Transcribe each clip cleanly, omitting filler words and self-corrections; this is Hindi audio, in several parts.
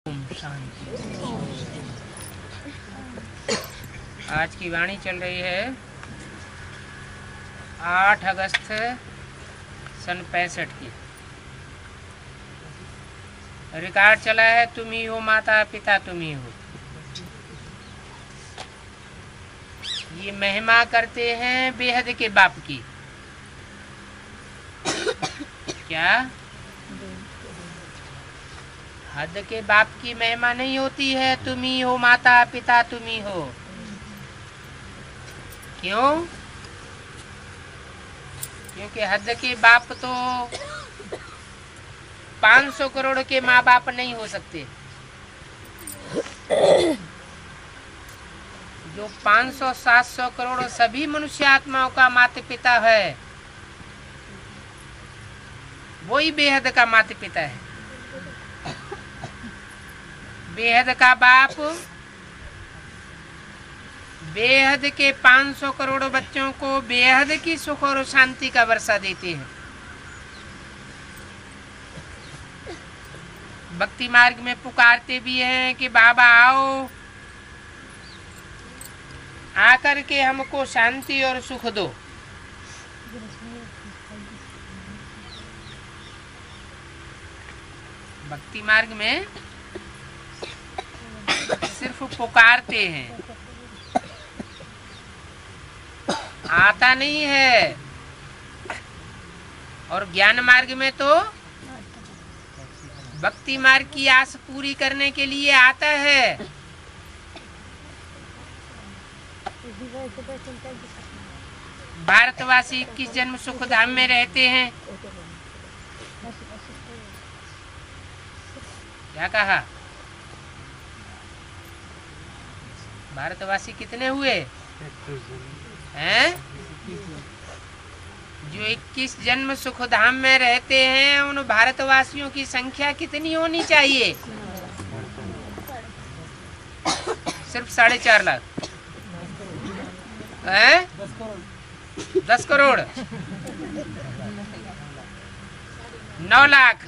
ओम शांति। आज की वाणी चल रही है 8 अगस्त सन 65 की। रिकॉर्ड चला है, तुम ही हो माता पिता, तुम ही हो। ये महिमा करते हैं बेहद के बाप की। क्या हद के बाप की महिमा नहीं होती है? तुम ही हो माता पिता, तुम ही हो। क्यों? क्योंकि हद के बाप तो 500 करोड़ के माँ बाप नहीं हो सकते। जो 500-700 करोड़ सभी मनुष्य आत्माओं का माता पिता है, वही बेहद का माता पिता है। बेहद का बाप बेहद के 500 करोड़ बच्चों को बेहद की सुख और शांति का वर्षा देते हैं। भक्ति मार्ग में पुकारते भी हैं कि बाबा आओ, आकर के हमको शांति और सुख दो। भक्ति मार्ग में सिर्फ पुकारते हैं, आता नहीं है। और ज्ञान मार्ग में तो भक्ति मार्ग की आस पूरी करने के लिए आता है। भारतवासी 21 जन्म सुख धाम में रहते हैं। क्या कहा? भारतवासी कितने हुए हैं? जो 21 जन्म सुख धाम में रहते हैं, उन भारतवासियों की संख्या कितनी होनी चाहिए? सिर्फ 4.5 लाख है? 10 करोड़ 9 लाख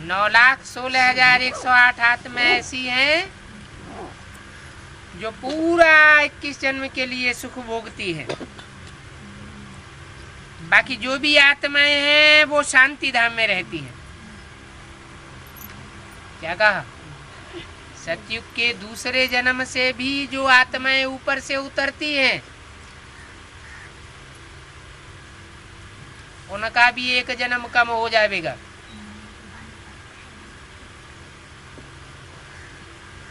9,16,108 आत्मा ऐसी हैं जो पूरा 21 जन्म के लिए सुख भोगती है। बाकी जो भी आत्माएं हैं वो शांति धाम में रहती हैं। क्या कहा? सतयुग के दूसरे जन्म से भी जो आत्माएं ऊपर से उतरती हैं, उनका भी 1 जन्म कम हो जाएगा।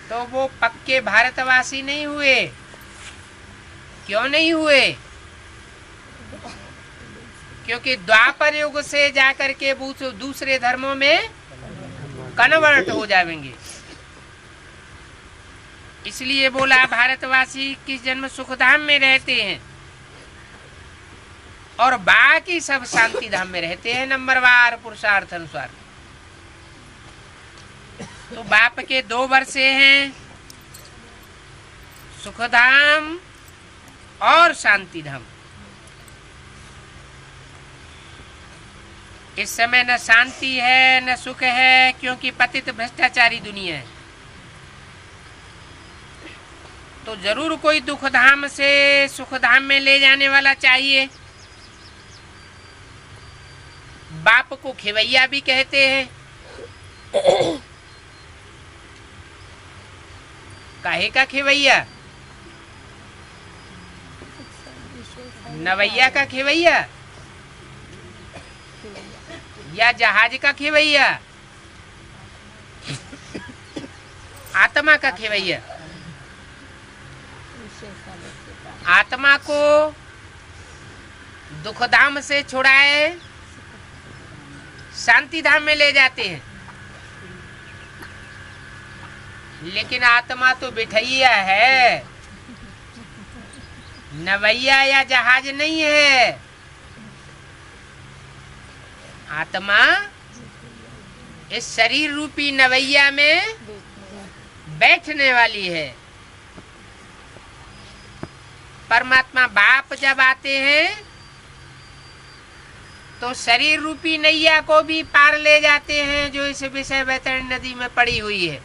तो वो पक्के भारतवासी नहीं हुए। क्यों नहीं हुए? क्योंकि द्वापर युग से जाकर के दूसरे धर्मों में कन्वर्ट हो जाएंगे। इसलिए बोला भारतवासी 21 जन्म सुखधाम में रहते हैं और बाकी सब शांति धाम में रहते हैं, नंबरवार पुरुषार्थ अनुसार। तो बाप के 2 वर्षे हैं, सुखधाम और शांति धाम। इस समय न शांति है न सुख है, क्योंकि पतित भ्रष्टाचारी दुनिया है। तो जरूर कोई दुख धाम से सुख धाम में ले जाने वाला चाहिए। बाप को खिवैया भी कहते हैं। काहे का खिवैया? नवैया का खिवैया या जहाज का खिवैया? आत्मा का खिवैया। आत्मा को दुखधाम से छुड़ाए शांति धाम में ले जाते हैं। लेकिन आत्मा तो बिठैया है, नवैया या जहाज नहीं है। आत्मा इस शरीर रूपी नवैया में बैठने वाली है। परमात्मा बाप जब आते हैं तो शरीर रूपी नैया को भी पार ले जाते हैं जो इस विषय वैतरणी नदी में पड़ी हुई है,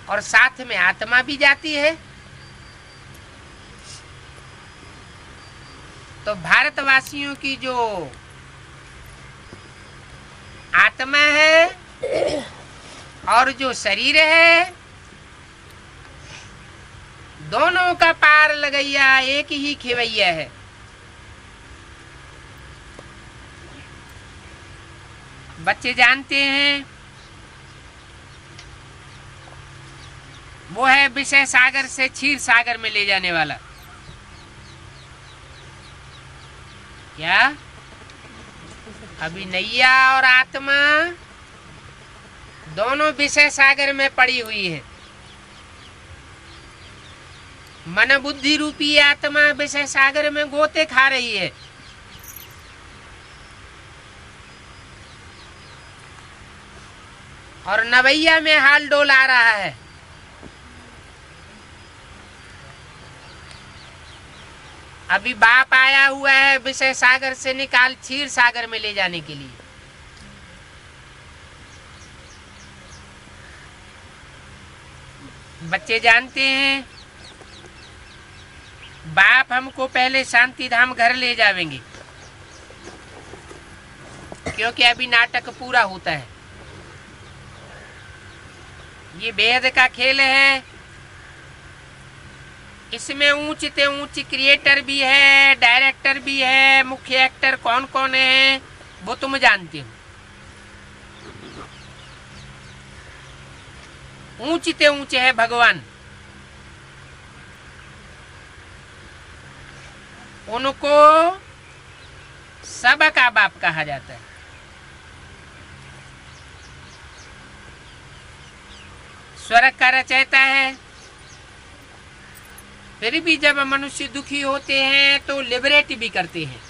और साथ में आत्मा भी जाती है। तो भारतवासियों की जो आत्मा है और जो शरीर है, दोनों का पार लगैया एक ही खिवैया है। बच्चे जानते हैं वो है विषय सागर से क्षीर सागर में ले जाने वाला। क्या अभी नैया और आत्मा दोनों विषय सागर में पड़ी हुई है। मन बुद्धि रूपी आत्मा विषय सागर में गोते खा रही है, और नवैया में हाल डोला रहा है। अभी बाप आया हुआ है विषय सागर से निकाल क्षीर सागर में ले जाने के लिए। बच्चे जानते हैं बाप हमको पहले शांति धाम घर ले जावेंगे, क्योंकि अभी नाटक पूरा होता है। ये बेहद का खेल है, इसमें ऊंच से ऊंच क्रिएटर भी है, डायरेक्टर भी है, मुख्य एक्टर कौन कौन है वो तुम जानते हो। ऊंच से ऊंच है भगवान, उनको सबका बाप कहा जाता है। स्वर्ग का रचयिता है। फिर भी जब मनुष्य दुखी होते हैं तो लिबरेट भी करते हैं।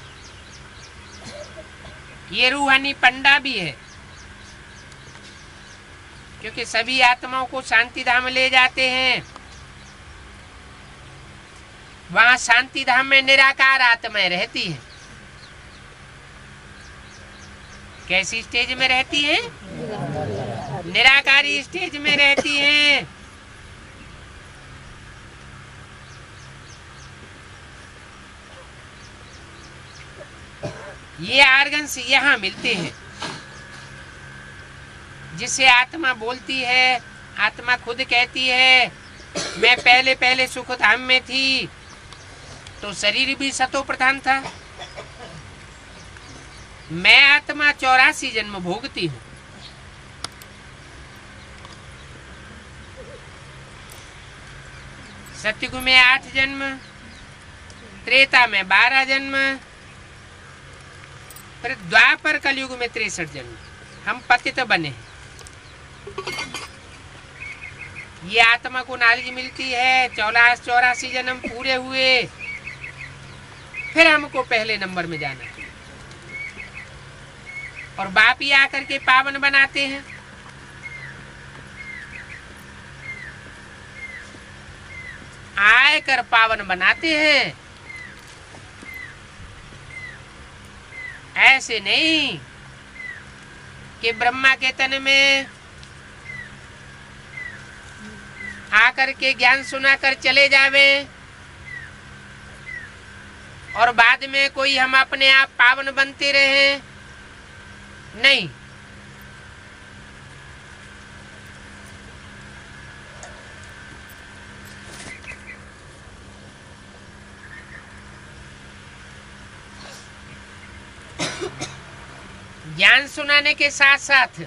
ये रूहानी पंडा भी है, क्योंकि सभी आत्माओं को शांति धाम ले जाते हैं। वहां शांति धाम में निराकार आत्माएं रहती हैं। कैसी स्टेज में रहती हैं? निराकारी स्टेज में रहती हैं। ये आर्गन्स यहाँ मिलते हैं, जिससे आत्मा बोलती है। आत्मा खुद कहती है मैं पहले पहले सुख धाम में थी तो शरीर भी सतो प्रधान था। मैं आत्मा 84 जन्म भोगती हूँ। सतयुग में 8 जन्म, त्रेता में 12 जन्म, फिर द्वापर कलयुग में 63 जन्म हम पतित बने। ये आत्मा को नॉलेज मिलती है। 84 जन्म पूरे हुए, फिर हमको पहले नंबर में जाना है। और बाप ही आकर के पावन बनाते हैं। आय कर पावन बनाते हैं, ऐसे नहीं कि ब्रह्मा के तन में आकर के ज्ञान सुनाकर चले जावे और बाद में कोई हम अपने आप पावन बनते रहे। नहीं, ज्ञान सुनाने के साथ साथ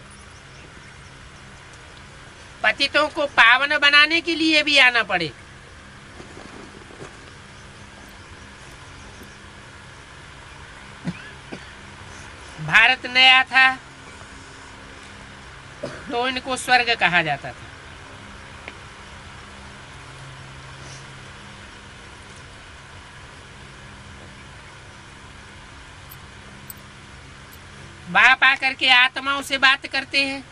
पतितों को पावन बनाने के लिए भी आना पड़े। भारत नया था तो इनको स्वर्ग कहा जाता था। बाप आकर के आत्माओं से बात करते हैं।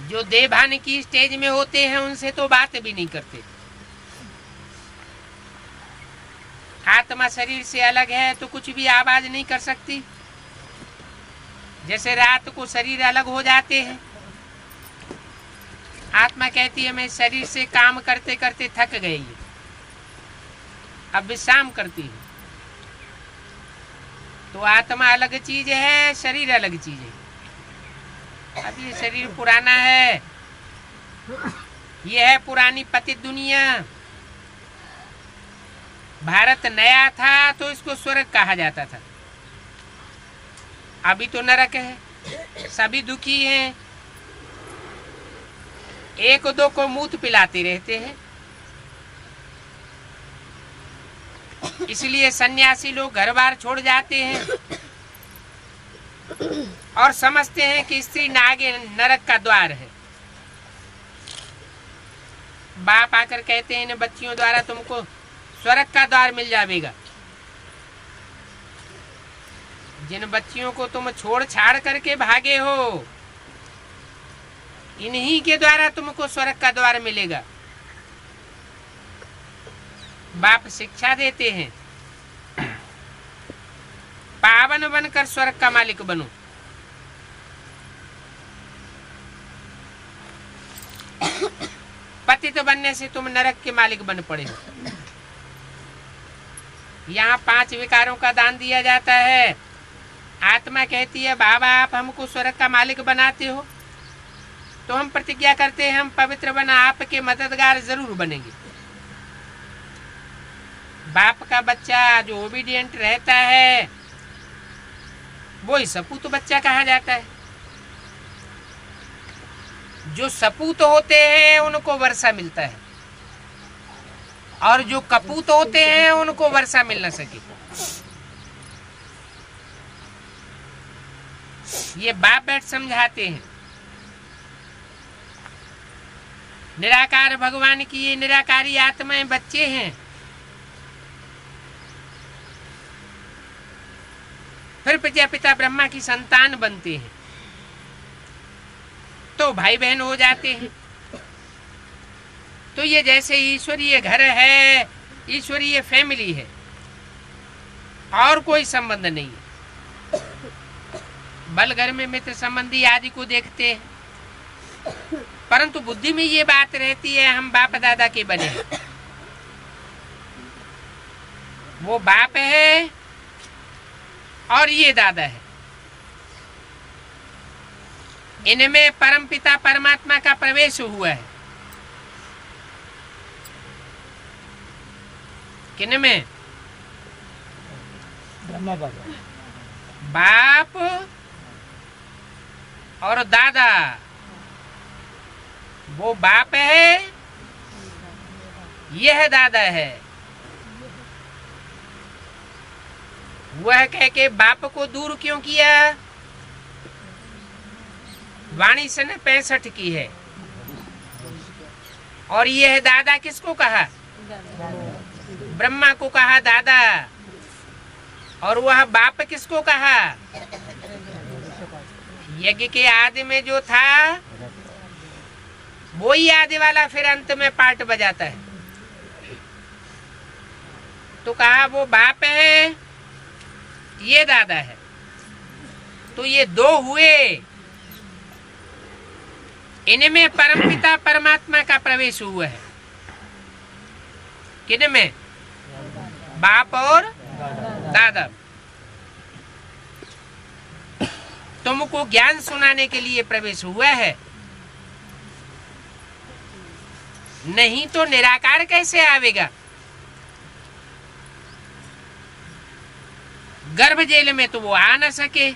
जो देवभान की स्टेज में होते हैं उनसे तो बात भी नहीं करते। आत्मा शरीर से अलग है तो कुछ भी आवाज नहीं कर सकती। जैसे रात को शरीर अलग हो जाते हैं, आत्मा कहती है मैं शरीर से काम करते करते थक गई, अब विश्राम करती हूँ। तो आत्मा अलग चीज है, शरीर अलग चीज है। अब ये शरीर पुराना है, ये है पुरानी पतित दुनिया। भारत नया था तो इसको स्वर्ग कहा जाता था, अभी तो नरक है, सभी दुखी हैं, एक दो को मूत पिलाते रहते हैं। इसलिए सन्यासी लोग घर बार छोड़ जाते हैं और समझते हैं कि स्त्री नागे नरक का द्वार है। बाप आकर कहते हैं इन बच्चियों द्वारा तुमको स्वर्ग का द्वार मिल जाएगा। जिन बच्चियों को तुम छोड़ छाड़ करके भागे हो, इन्हीं के द्वारा तुमको स्वर्ग का द्वार मिलेगा। बाप शिक्षा देते हैं, पावन बनकर स्वर्ग का मालिक बनो। पतित बनने से तुम नरक के मालिक बन पड़े हो। यहाँ 5 विकारों का दान दिया जाता है। आत्मा कहती है बाबा आप हमको स्वर्ग का मालिक बनाते हो, तो हम प्रतिज्ञा करते हैं हम पवित्र बना आपके मददगार जरूर बनेंगे। बाप का बच्चा जो ओबीडियंट रहता है वो ही सपूत बच्चा कहा जाता है। जो सपूत होते हैं उनको वर्षा मिलता है, और जो कपूत होते हैं उनको वर्षा मिल न सके। ये बाप बैठ समझाते हैं। निराकार भगवान की ये निराकारी आत्माएं बच्चे हैं, फिर प्रजापिता ब्रह्मा की संतान बनते हैं तो भाई बहन हो जाते हैं। तो ये जैसे ईश्वरीय घर है, ईश्वरीय फैमिली है, और कोई संबंध नहीं है। बल घर में मित्र संबंधी आदि को देखते हैं, परंतु बुद्धि में ये बात रहती है हम बाप दादा के बने हैं। वो बाप है और ये दादा है। इनमें परमपिता परमात्मा का प्रवेश हुआ है। किनमें? बाप और दादा। वो बाप है, यह दादा है। वह कह के बाप को दूर क्यों किया? वाणी सन 65 की है। और यह दादा किसको कहा? ब्रह्मा को कहा दादा। और वह बाप किसको कहा? यज्ञ के आदि में जो था वो ही आदि वाला फिर अंत में पार्ट बजाता है। तो कहा वो बाप है, ये दादा है। तो ये दो हुए। इनमें परमपिता परमात्मा का प्रवेश हुआ है। किनमें? बाप और दादा। तुमको ज्ञान सुनाने के लिए प्रवेश हुआ है, नहीं तो निराकार कैसे आवेगा? गर्भ जेल में तो वो आ न सके।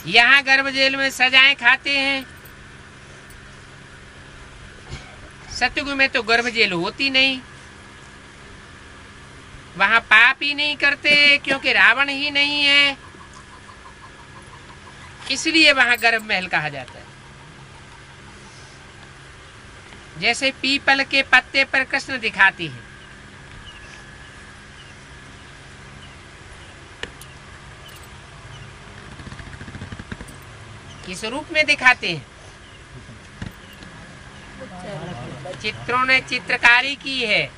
यहाँ गर्भ जेल में सजाएं खाते हैं, सतयुग में तो गर्भ जेल होती नहीं। वहां पाप ही नहीं करते क्योंकि रावण ही नहीं है, इसलिए वहां गर्भ महल कहा जाता है। जैसे पीपल के पत्ते पर कृष्ण दिखाते हैं, किस रूप में दिखाते हैं? चित्रों ने चित्रकारी की है,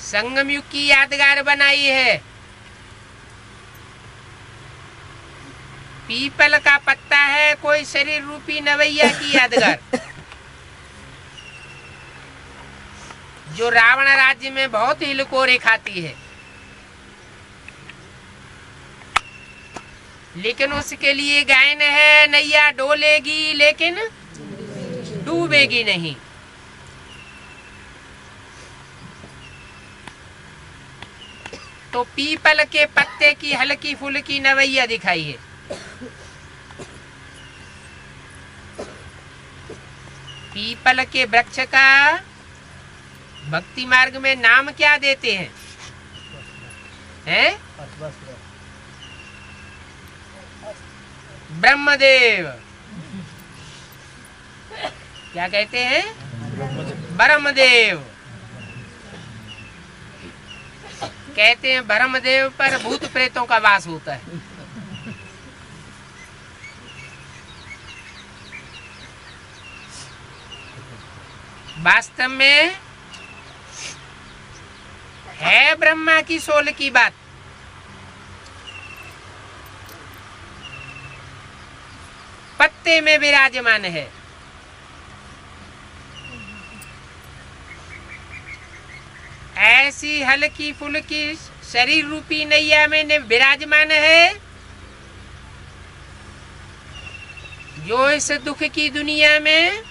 संगम युग की यादगार बनाई है। पीपल का पत्ता है कोई शरीर रूपी नवैया की यादगार, जो रावण राज्य में बहुत ही लकोरे खाती है, लेकिन उसके लिए गायन है नैया डोलेगी लेकिन डूबेगी नहीं। तो पीपल के पत्ते की हल्की फुल्की नवैया दिखाई है। पीपल के वृक्ष का भक्ति मार्ग में नाम क्या देते हैं? हैं? ब्रह्मदेव। क्या कहते हैं? ब्रह्मदेव। कहते हैं ब्रह्मदेव पर भूत प्रेतों का वास होता है। वास्तव में है ब्रह्मा की सोल की बात। पत्ते में विराजमान है। ऐसी हल्की फुल्की शरीर रूपी नैया में विराजमान है, जो इस दुख की दुनिया में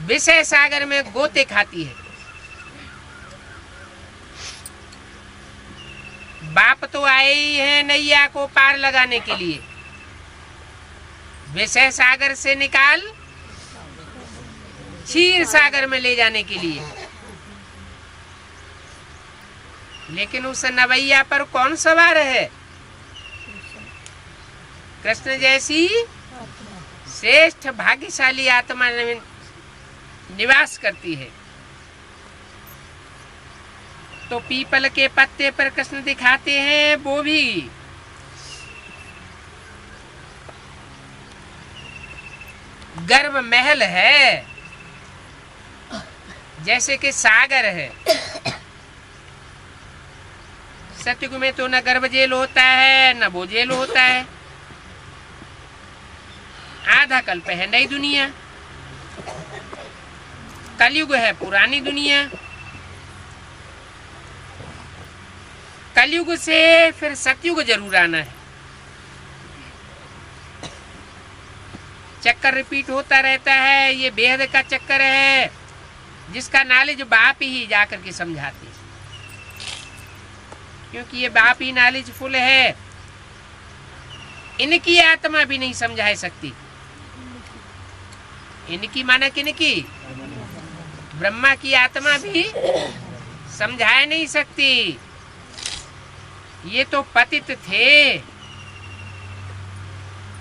विषय सागर में गोते खाती है। बाप तो आए ही हैं नैया को पार लगाने के लिए, विषय सागर से निकाल क्षीर सागर में ले जाने के लिए। लेकिन उस नवैया पर कौन सवार है? कृष्ण जैसी श्रेष्ठ भाग्यशाली आत्मा निवास करती है। तो पीपल के पत्ते पर कृष्ण दिखाते हैं, वो भी गर्भ महल है, जैसे कि सागर है। सतयुग में तो न गर्भ जेल होता है न वो जेल होता है। आधा कल्प है नई दुनिया, कलयुग है पुरानी दुनिया। कलयुग से फिर सतयुग जरूर आना है। चक्कर रिपीट होता रहता है। ये बेहद का चक्कर है, जिसका नॉलेज बाप ही जाकर के समझाते, क्योंकि ये बाप ही नॉलेज फुल है। इनकी आत्मा भी नहीं समझा सकती। इनकी माना किनकी? ब्रह्मा की आत्मा भी समझा नहीं सकती। ये तो पतित थे,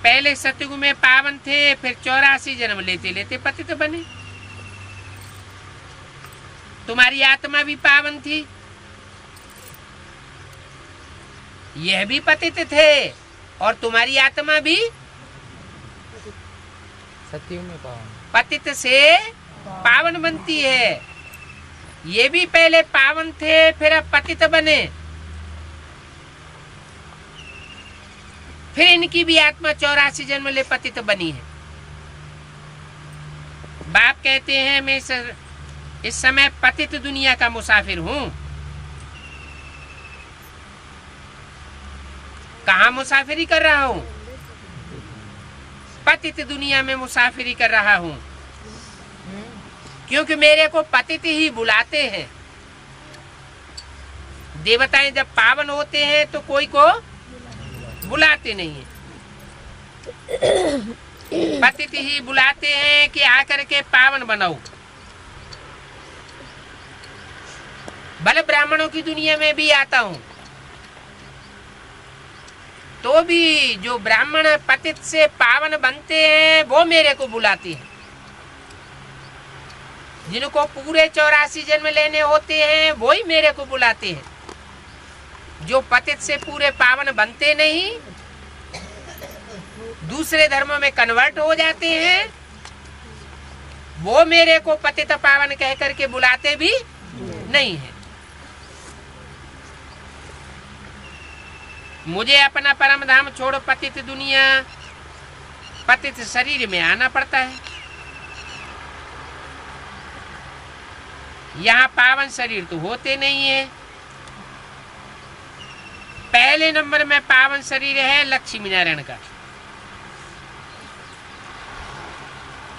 पहले सतयुग में पावन थे, फिर 84 जन्म लेते लेते पतित बने। तुम्हारी आत्मा भी पावन थी, यह भी पतित थे, और तुम्हारी आत्मा भी सतयुग में पावन, पतित से पावन बनती है। ये भी पहले पावन थे, फिर अब पतित बने। फिर इनकी भी आत्मा 84 जन्म ले पतित बनी है। बाप कहते हैं मैं इस समय पतित दुनिया का मुसाफिर हूं। कहाँ मुसाफिरी कर रहा हूं? पतित दुनिया में मुसाफिरी कर रहा हूं, क्योंकि मेरे को पतित ही बुलाते हैं। देवताएं जब पावन होते हैं तो कोई को बुलाते नहीं है, पतित ही बुलाते हैं कि आकर के पावन बनाओ। भले ब्राह्मणों की दुनिया में भी आता हूं, तो भी जो ब्राह्मण पतित से पावन बनते हैं वो मेरे को बुलाते हैं। जिनको पूरे 84 जन्म लेने होते हैं वो ही मेरे को बुलाते हैं। जो पतित से पूरे पावन बनते नहीं, दूसरे धर्मों में कन्वर्ट हो जाते हैं, वो मेरे को पतित पावन कह करके बुलाते भी नहीं है। मुझे अपना परम धाम छोड़ पतित दुनिया, पतित शरीर में आना पड़ता है। यहाँ पावन शरीर तो होते नहीं है। पहले नंबर में पावन शरीर है लक्ष्मी नारायण का।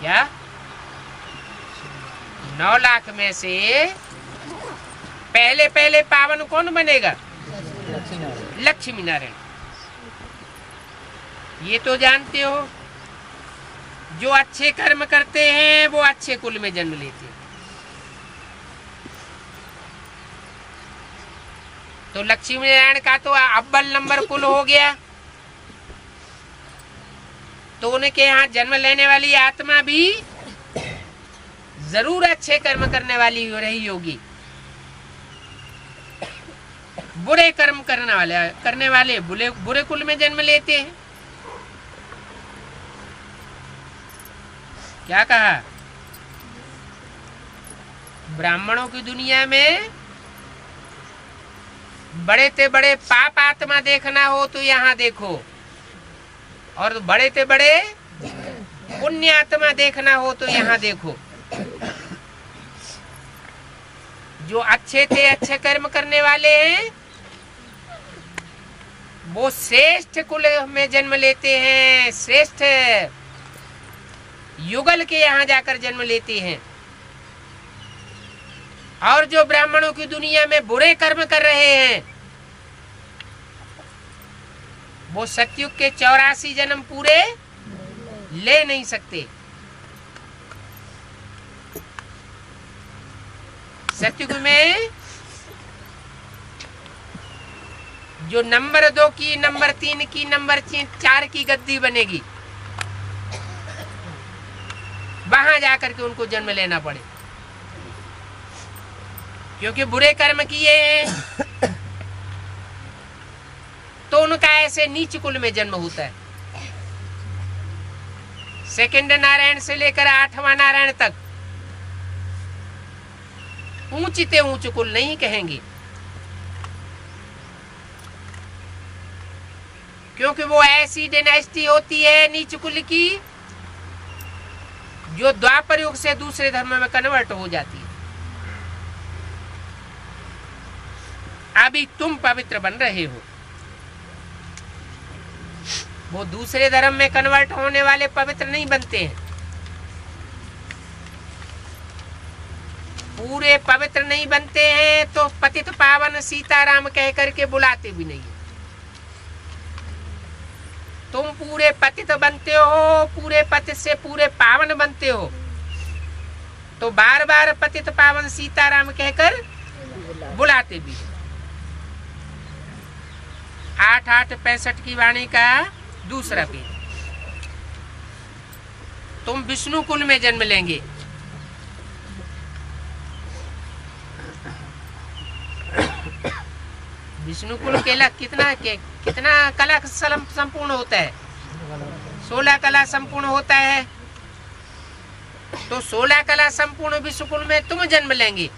क्या 9 लाख में से पहले पहले पावन कौन बनेगा? लक्ष्मी नारायण। ये तो जानते हो, जो अच्छे कर्म करते हैं वो अच्छे कुल में जन्म लेते हैं। तो लक्ष्मी नारायण का तो अव्वल नंबर कुल हो गया। तो उनके यहाँ जन्म लेने वाली आत्मा भी जरूर अच्छे कर्म करने वाली हो रही होगी। बुरे कर्म करने वाले बुरे कुल में जन्म लेते हैं। क्या कहा? ब्राह्मणों की दुनिया में बड़े ते बड़े पाप आत्मा देखना हो तो यहाँ देखो, और बड़े ते बड़े पुण्य आत्मा देखना हो तो यहाँ देखो। जो अच्छे थे अच्छे कर्म करने वाले हैं वो श्रेष्ठ कुल में जन्म लेते हैं, श्रेष्ठ युगल के यहाँ जाकर जन्म लेते हैं। और जो ब्राह्मणों की दुनिया में बुरे कर्म कर रहे हैं वो सतयुग के 84 जन्म पूरे ले नहीं सकते। सतयुग में जो नंबर 2 की, नंबर 3 की, नंबर 4 की गद्दी बनेगी, वहां जाकर के उनको जन्म लेना पड़े, क्योंकि बुरे कर्म किए हैं तो उनका ऐसे नीच कुल में जन्म होता है। सेकंड नारायण से लेकर 8वां नारायण तक ऊंचते ऊंच कुल नहीं कहेंगे, क्योंकि वो ऐसी डायनेस्टी होती है नीच कुल की जो द्वापर युग से दूसरे धर्म में कन्वर्ट हो जाती है। अभी तुम पवित्र बन रहे हो, वो दूसरे धर्म में कन्वर्ट होने वाले पवित्र नहीं बनते हैं। पूरे पवित्र नहीं बनते हैं तो पतित पावन सीताराम कह करके बुलाते भी नहीं। तुम पूरे पतित बनते हो, पूरे पतित से पूरे पावन बनते हो, तो बार बार पतित पावन सीताराम कहकर बुलाते भी। 8-8-65 की वाणी का दूसरा पेज। तुम विष्णु कुल में जन्म लेंगे। विष्णु कुल केला कितना कला संपूर्ण होता है? 16 कला संपूर्ण होता है। तो 16 कला संपूर्ण विष्णु कुल में तुम जन्म लेंगे।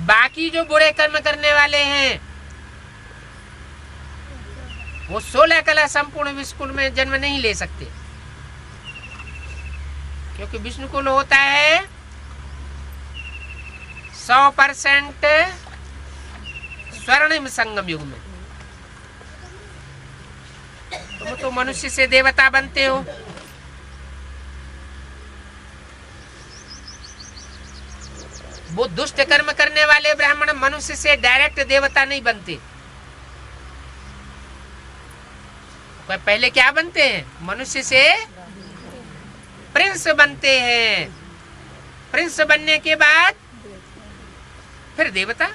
बाकी जो बुरे कर्म करने वाले हैं वो 16 कला संपूर्ण विष्णु कुल में जन्म नहीं ले सकते, क्योंकि विष्णु कुल होता है 100% स्वर्णिम संगम युग में। तुम तो मनुष्य से देवता बनते हो। वो दुष्ट कर्म करने वाले ब्राह्मण मनुष्य से डायरेक्ट देवता नहीं बनते। पहले क्या बनते हैं? मनुष्य से प्रिंस बनते हैं। प्रिंस बनने के बाद फिर देवता।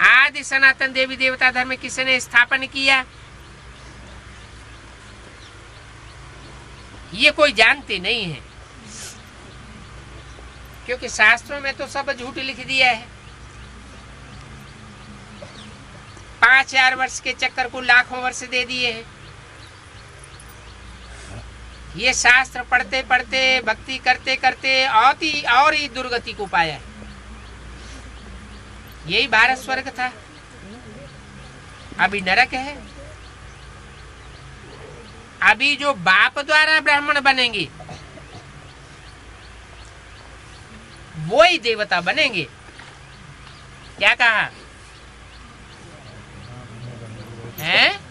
आदि सनातन देवी देवता धर्म किसने स्थापन किया? ये कोई जानते नहीं है, क्योंकि शास्त्रों में तो सब झूठ लिख दिया है। 5000 वर्ष के चक्कर को लाखों वर्ष दे दिए हैं। ये शास्त्र पढ़ते पढ़ते भक्ति करते करते और ही दुर्गति को पाया है। यही भारत स्वर्ग था, अभी नरक है। अभी जो बाप द्वारा ब्राह्मण बनेंगे वो ही देवता बनेंगे। क्या कहा है?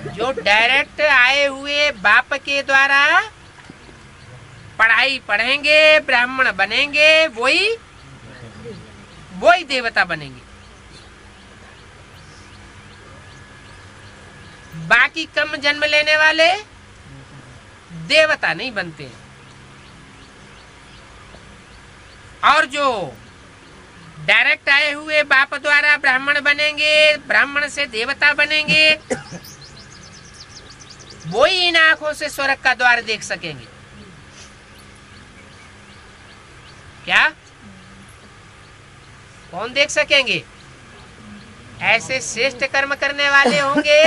जो डायरेक्ट आए हुए बाप के द्वारा पढ़ाई पढ़ेंगे, ब्राह्मण बनेंगे, वही देवता बनेंगे। बाकी कम जन्म लेने वाले देवता नहीं बनते। और जो डायरेक्ट आए हुए बाप द्वारा ब्राह्मण बनेंगे, ब्राह्मण से देवता बनेंगे, वो ही इन आंखों से स्वर्ग का द्वार देख सकेंगे। क्या? कौन देख सकेंगे? ऐसे श्रेष्ठ कर्म करने वाले होंगे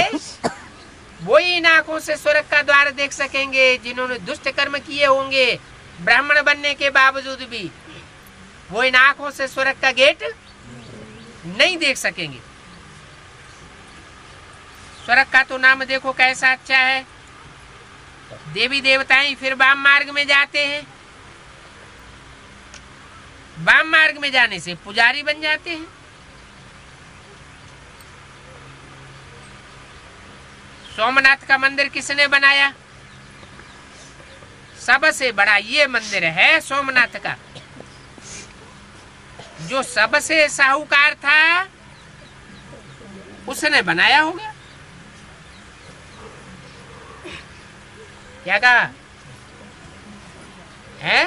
वो ही इन आंखों से स्वर्ग का द्वार देख सकेंगे। जिन्होंने दुष्ट कर्म किए होंगे ब्राह्मण बनने के बावजूद भी, वो इन आंखों से स्वर्ग का गेट नहीं देख सकेंगे। स्वर्ग का तो नाम देखो कैसा अच्छा है। देवी देवताएं फिर वाम मार्ग में जाते हैं। वाम मार्ग में जाने से पुजारी बन जाते हैं। सोमनाथ का मंदिर किसने बनाया? सबसे बड़ा ये मंदिर है सोमनाथ का। जो सबसे साहूकार था उसने बनाया होगा। क्या कहा है?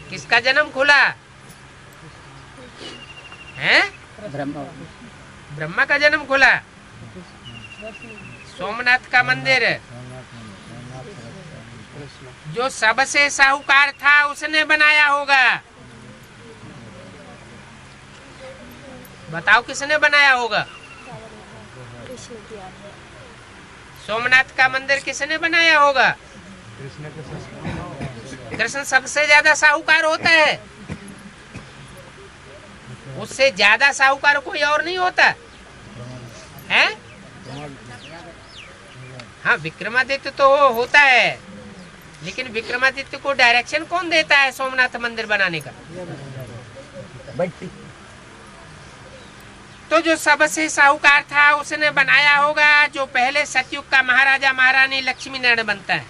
किसका जन्म खुला है? ब्रह्मा का जन्म खुला। सोमनाथ का मंदिर जो सबसे साहूकार था उसने बनाया होगा। बताओ किसने बनाया होगा? सोमनाथ का मंदिर किसने बनाया होगा? कृष्ण सबसे ज्यादा साहूकार होता है। उससे ज्यादा साहूकार कोई और नहीं होता है। हाँ, विक्रमादित्य तो होता है, लेकिन विक्रमादित्य को डायरेक्शन कौन देता है सोमनाथ मंदिर बनाने का? तो जो सबसे साहूकार था उसने बनाया होगा। जो पहले सतयुग का महाराजा महारानी लक्ष्मी नारायण बनता है।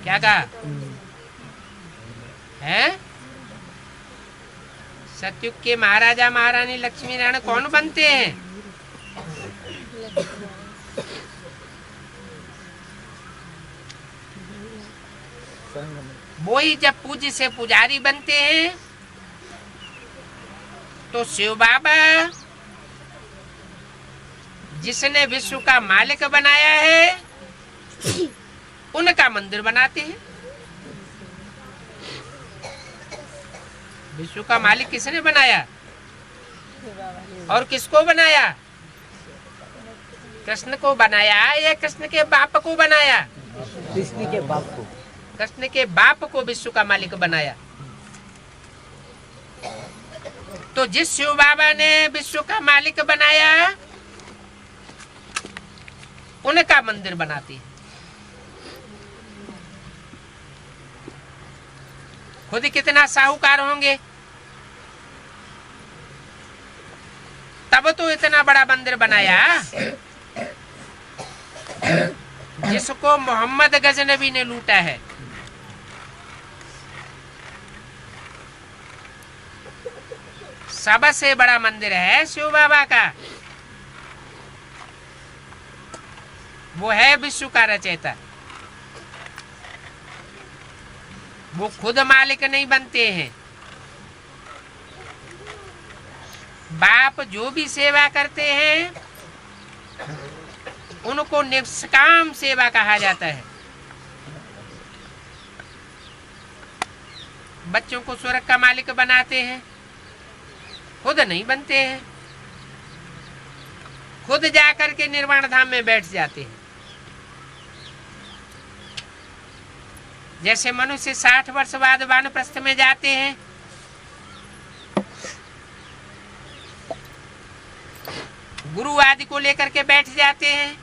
क्या कहा है? सतयुग के महाराजा महारानी लक्ष्मी नारायण कौन बनते हैं? वो ही जब पूज्य से पुजारी बनते हैं तो शिव बाबा जिसने विश्व का मालिक बनाया है उनका मंदिर बनाते हैं। विश्व का मालिक किसने बनाया और किसको बनाया? कृष्ण को बनाया या कृष्ण के बाप को बनाया? कृष्ण के बाप को। कृष्ण के बाप को विश्व का मालिक बनाया। तो जिस शिव बाबा ने विश्व का मालिक बनाया उनका मंदिर बनाते हैं। खुद कितना साहूकार होंगे, तब तो इतना बड़ा मंदिर बनाया जिसको मोहम्मद गजनबी ने लूटा है। सबसे बड़ा मंदिर है शिव बाबा का। वो है विश्व का रचयिता। वो खुद मालिक नहीं बनते हैं। बाप जो भी सेवा करते हैं उनको निष्काम सेवा कहा जाता है। बच्चों को स्वर्ग का मालिक बनाते हैं, खुद नहीं बनते हैं। खुद जाकर के निर्वाण धाम में बैठ जाते हैं। जैसे मनुष्य 60 वर्ष बाद वानप्रस्थ में जाते हैं, गुरु आदि को लेकर के बैठ जाते हैं,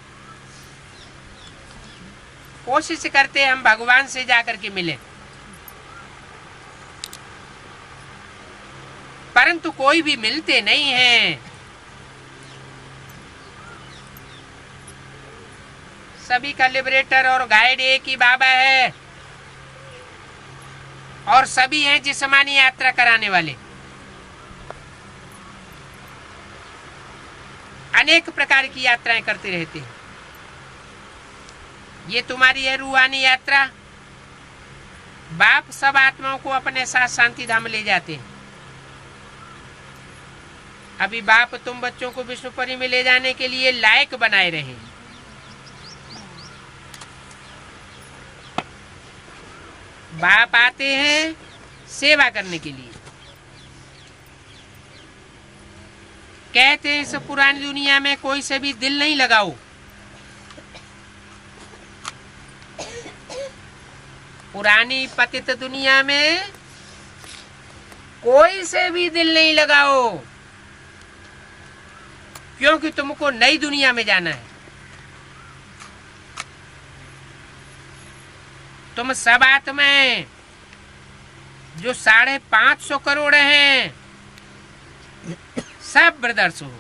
कोशिश करते हैं हम भगवान से जाकर के मिले, परंतु कोई भी मिलते नहीं है। सभी का लिबरेटर और गाइड एक ही बाबा है, और सभी हैं जिस्मानी यात्रा कराने वाले। अनेक प्रकार की यात्राएं करते रहते हैं। ये तुम्हारी है रूहानी यात्रा। बाप सब आत्माओं को अपने साथ शांति धाम ले जाते हैं। अभी बाप तुम बच्चों को विष्णुपुरी में ले जाने के लिए लायक बनाए रहे। बाप आते हैं सेवा करने के लिए। कहते हैं इस पुरानी दुनिया में कोई से भी दिल नहीं लगाओ। पुरानी पतित दुनिया में कोई से भी दिल नहीं लगाओ, क्योंकि तुमको नई दुनिया में जाना है। तुम सब आत्माएं जो 550 करोड़ हैं, सब ब्रदर्स हो।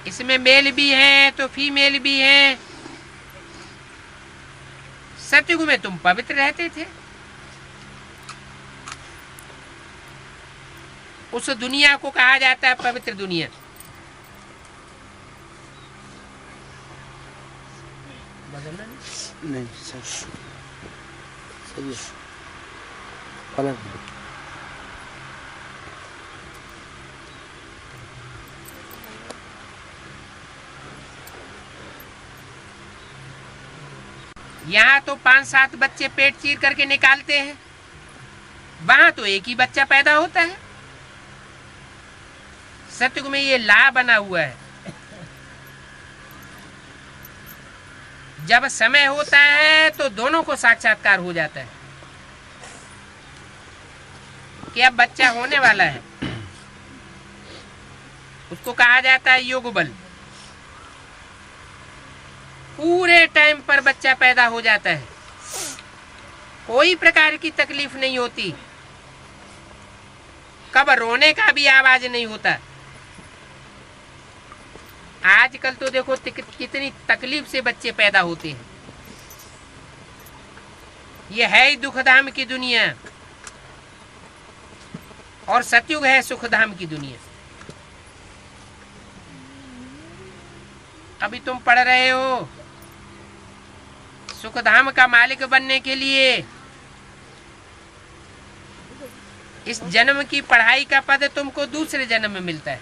इसमें मेल भी है तो फीमेल भी है। सतयुग में तुम पवित्र रहते थे। उस दुनिया को कहा जाता है पवित्र दुनिया। बदलना नहीं सही है। पलट यहाँ तो 5-7 बच्चे पेट चीर करके निकालते हैं, वहां तो एक ही बच्चा पैदा होता है। सतयुग में ये ला बना हुआ है। जब समय होता है तो दोनों को साक्षात्कार हो जाता है कि अब बच्चा होने वाला है। उसको कहा जाता है योग बल। पूरे टाइम पर बच्चा पैदा हो जाता है, कोई प्रकार की तकलीफ नहीं होती। कब रोने का भी आवाज नहीं होता। आजकल तो देखो कितनी तकलीफ से बच्चे पैदा होते हैं। ये है ही दुखधाम की दुनिया, और सतयुग है सुखधाम की दुनिया। अभी तुम पढ़ रहे हो सुखधाम का मालिक बनने के लिए। इस जन्म की पढ़ाई का पद तुमको दूसरे जन्म में मिलता है।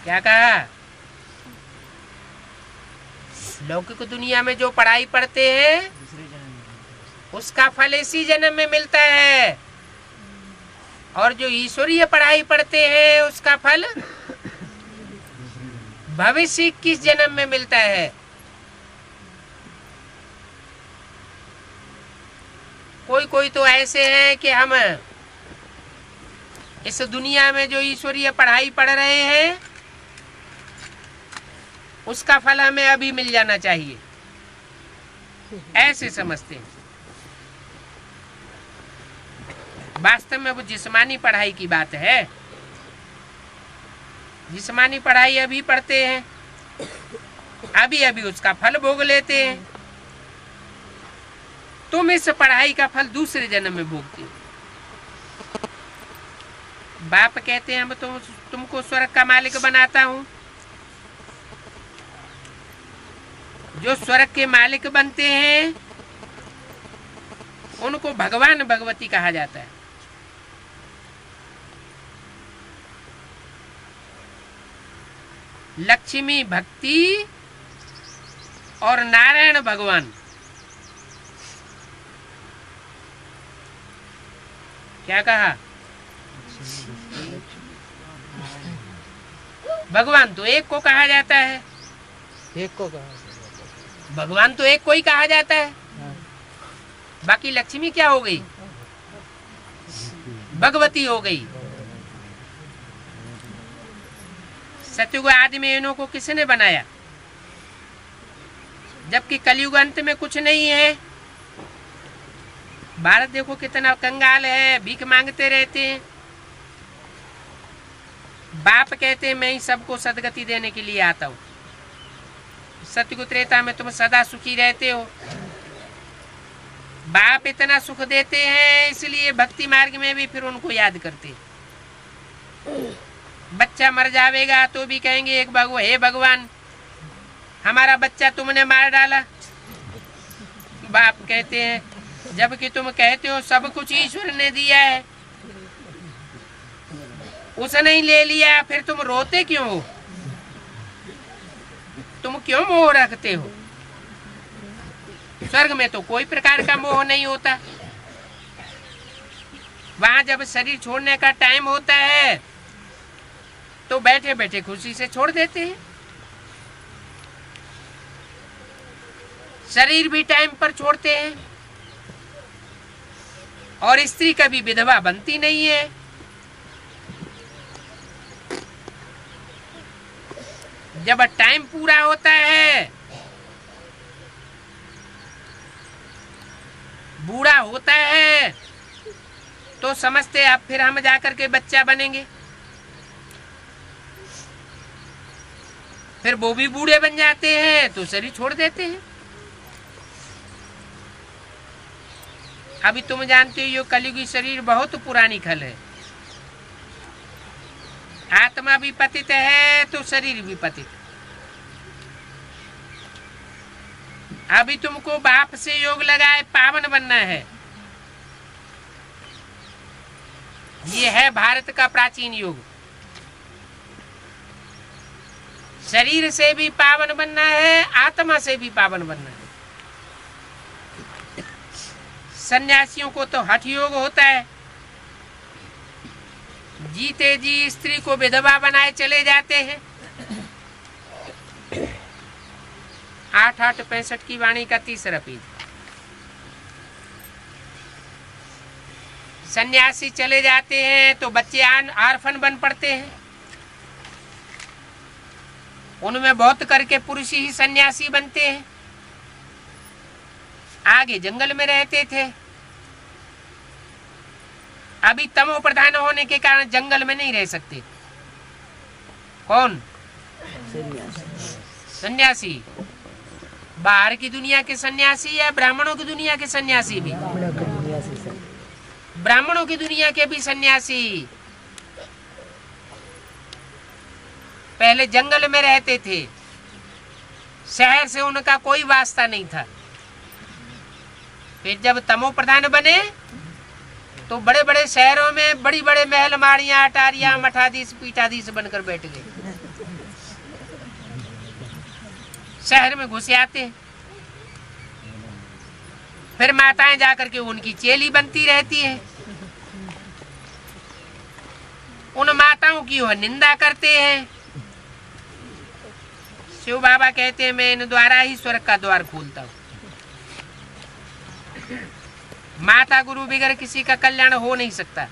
क्या कहा? लौकिक दुनिया में जो पढ़ाई पढ़ते हैं उसका फल इसी जन्म में मिलता है, और जो ईश्वरीय पढ़ाई पढ़ते हैं उसका फल भविष्य 21 जन्म में मिलता है। कोई कोई तो ऐसे हैं कि हम इस दुनिया में जो ईश्वरीय पढ़ाई पढ़ रहे हैं उसका फल हमें अभी मिल जाना चाहिए, ऐसे समझते हैं। वास्तव में वो जिस्मानी पढ़ाई की बात है। जिस्मानी पढ़ाई अभी पढ़ते हैं, अभी अभी उसका फल भोग लेते हैं। तुम इस पढ़ाई का फल दूसरे जन्म में भोगते हो। बाप कहते हैं हम तुमको स्वर्ग का मालिक बनाता हूं। जो स्वर्ग के मालिक बनते हैं उनको भगवान भगवती कहा जाता है। लक्ष्मी भक्ति और नारायण भगवान। क्या कहा? भगवान तो एक को कहा जाता है, एक को कहा भगवान तो एक को ही कहा जाता है। हाँ। बाकी लक्ष्मी क्या हो गई? भगवती हो गई। सतयुग आदि में इन्हों को किसने बनाया? जबकि कलयुग अंत में कुछ नहीं है। भारत देखो कितना कंगाल है, भीख मांगते रहते हैं। बाप कहते हैं मैं ही सबको सदगति देने के लिए आता हूँ। सतयुग त्रेता में तुम सदा सुखी रहते हो। बाप इतना सुख देते हैं इसलिए भक्ति मार्ग में भी फिर उनको याद करते। बच्चा मर जाएगा तो भी कहेंगे एक हे भगवान हमारा बच्चा तुमने मार डाला। बाप कहते हैं जबकि तुम कहते हो सब कुछ ईश्वर ने दिया है, उसने ही ले लिया, फिर तुम रोते क्यों हो? तुम क्यों मोह रखते हो? स्वर्ग में तो कोई प्रकार का मोह नहीं होता। वहां जब शरीर छोड़ने का टाइम होता है तो बैठे बैठे खुशी से छोड़ देते हैं। शरीर भी टाइम पर छोड़ते हैं और स्त्री कभी विधवा बनती नहीं है। जब टाइम पूरा होता है, बूढ़ा होता है, तो समझते अब फिर हम जाकर के बच्चा बनेंगे। फिर वो भी बूढ़े बन जाते हैं तो शरीर छोड़ देते हैं। अभी तुम जानते हो ये कलयुगी शरीर बहुत पुरानी खल है। आत्मा भी पतित है तो शरीर भी पतित। अभी तुमको बाप से योग लगाए पावन बनना है। ये है भारत का प्राचीन युग। शरीर से भी पावन बनना है, आत्मा से भी पावन बनना है। सन्यासियों को तो हठ योग होता है। जीते जी स्त्री को विधवा बनाए चले जाते हैं। 8-8-65 की वाणी का 3रा पेज। सन्यासी चले जाते हैं तो बच्चे आर्फन बन पड़ते हैं। उनमें बहुत करके पुरुष ही सन्यासी बनते हैं। आगे जंगल में रहते थे, अभी तमो प्रधान होने के कारण जंगल में नहीं रह सकते। कौन? सन्यासी। बाहर की दुनिया के सन्यासी या ब्राह्मणों की दुनिया के सन्यासी भी? ब्राह्मणों की दुनिया के भी सन्यासी पहले जंगल में रहते थे। शहर से उनका कोई वास्ता नहीं था। फिर जब तमो प्रधान बने तो बड़े बड़े शहरों में बड़ी बड़े महल माड़ियां अटारियां मठाधीश पीठाधीश बनकर बैठ गए। शहर में घुसे आते। फिर माताएं जाकर के उनकी चेली बनती रहती हैं। उन माताओं की वह निंदा करते हैं। शिव बाबा कहते हैं मैं इन द्वारा ही स्वर्ग का द्वार खोलता हूं। माता गुरु बगैर किसी का कल्याण हो नहीं सकता।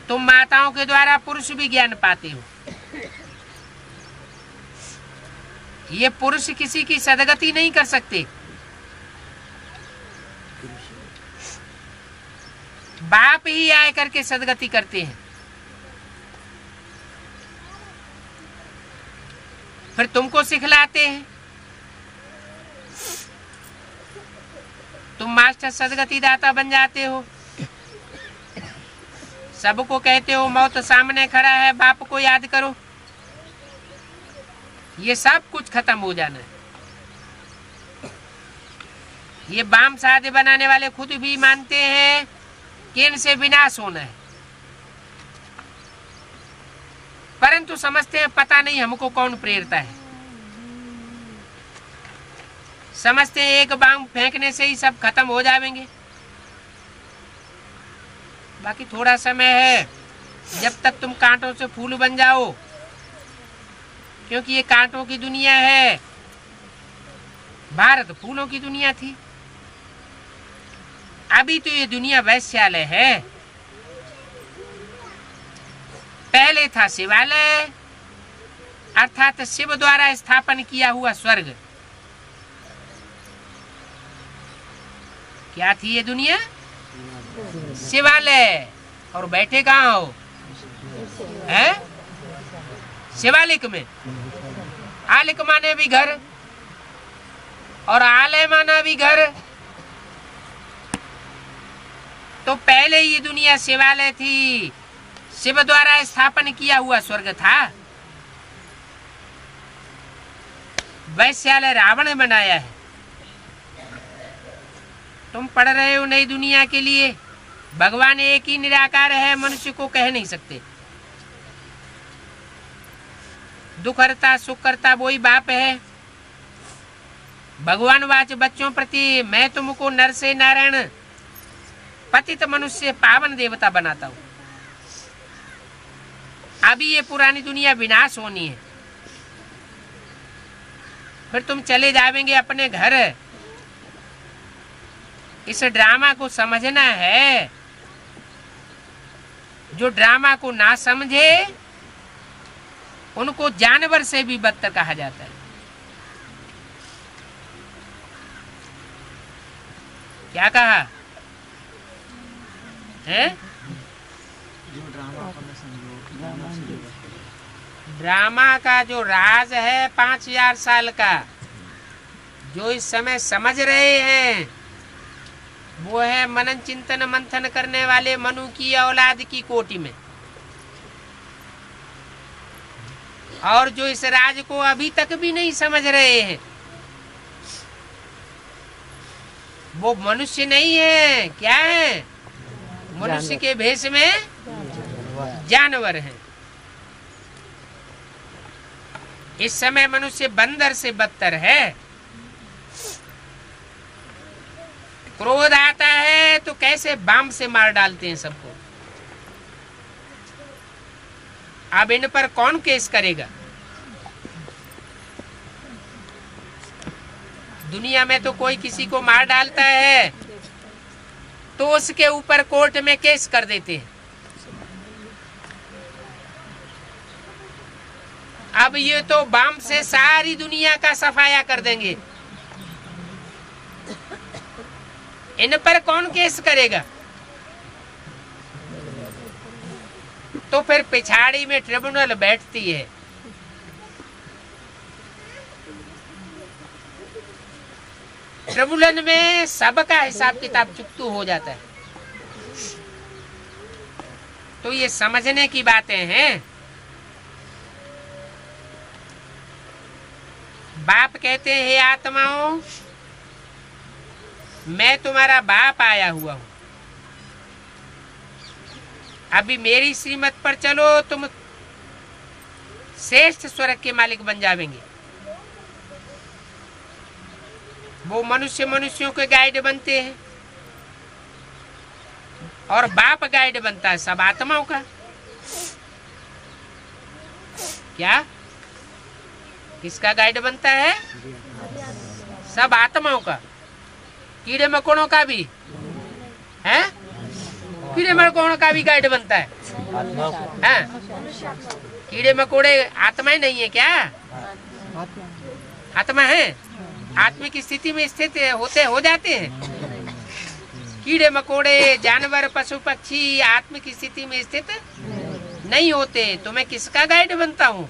तुम माताओं के द्वारा पुरुष भी ज्ञान पाते हो। ये पुरुष किसी की सदगति नहीं कर सकते। बाप ही आए करके सदगति करते हैं। फिर तुमको सिखलाते हैं। तुम मास्टर सदगति दाता बन जाते हो। सबको कहते हो मौत सामने खड़ा है, बाप को याद करो। ये सब कुछ खत्म हो जाना है। ये बाम साधे बनाने वाले खुद भी मानते हैं कि इनसे विनाश होना है, परंतु समझते हैं पता नहीं हमको कौन प्रेरता है। समझते हैं एक बाम फेंकने से ही सब खत्म हो जाएंगे। बाकी थोड़ा समय है, जब तक तुम कांटों से फूल बन जाओ क्योंकि ये कांटों की दुनिया है, भारत फूलों की दुनिया थी। अभी तो ये दुनिया वैश्यालय है। पहले था शिवालय, अर्थात शिव द्वारा स्थापन किया हुआ स्वर्ग। क्या थी ये दुनिया? शिवालय। और बैठे कहाँ हो? हैं? शिवालिक में। आलिक माने भी घर और आलय माना भी घर। तो पहले ये दुनिया शिवालय थी, शिव द्वारा स्थापन किया हुआ स्वर्ग था। वैश्यालय रावण ने बनाया है। तुम पढ़ रहे हो नई दुनिया के लिए। भगवान एक ही निराकार है, मनुष्य को कह नहीं सकते। दुख हरता सुख करता वही बाप है। भगवान वाच बच्चों प्रति मैं तुमको नर से नारायण पतित मनुष्य पावन देवता बनाता हूं। अभी ये पुरानी दुनिया विनाश होनी है, फिर तुम चले जावेंगे अपने घर। इस ड्रामा को समझना है। जो ड्रामा को ना समझे उनको जानवर से भी बदतर कहा जाता है। क्या कहा है? ड्रामा का जो राज है 5000 साल का, जो इस समय समझ रहे हैं, वो है मनन चिंतन मंथन करने वाले मनु की औलाद की कोटि में। और जो इस राज को अभी तक भी नहीं समझ रहे हैं, वो मनुष्य नहीं है। क्या है? मनुष्य के भेष में जानवर हैं। इस समय मनुष्य बंदर से बदतर है। क्रोध आता है तो कैसे बम से मार डालते हैं सबको। अब इन पर कौन केस करेगा? दुनिया में तो कोई किसी को मार डालता है तो उसके ऊपर कोर्ट में केस कर देते हैं। अब ये तो बम से सारी दुनिया का सफाया कर देंगे। इन पर कौन केस करेगा? तो फिर पिछाड़ी में ट्रिब्यूनल बैठती है। ट्रिब्यूनल में सबका हिसाब किताब चुकतू हो जाता है। तो ये समझने की बातें हैं। बाप कहते हैं, हे आत्माओं, मैं तुम्हारा बाप आया हुआ हूं। अभी मेरी श्रीमत पर चलो, तुम श्रेष्ठ स्वर्ग के मालिक बन जावेंगे। वो मनुष्य मनुष्यों के गाइड बनते हैं और बाप गाइड बनता है सब आत्माओं का। क्या? किसका गाइड बनता है? सब आत्माओं का। कीड़े मकोड़ों का भी है। कीड़े मकोड़ों का भी गाइड बनता है। कीड़े मकोड़े आत्माएं नहीं है क्या? आत्मा है। आत्मिक स्थिति में स्थित होते हो जाते हैं। कीड़े मकोड़े जानवर पशु पक्षी आत्मिक स्थिति में स्थित नहीं होते। तो मैं किसका गाइड बनता हूँ?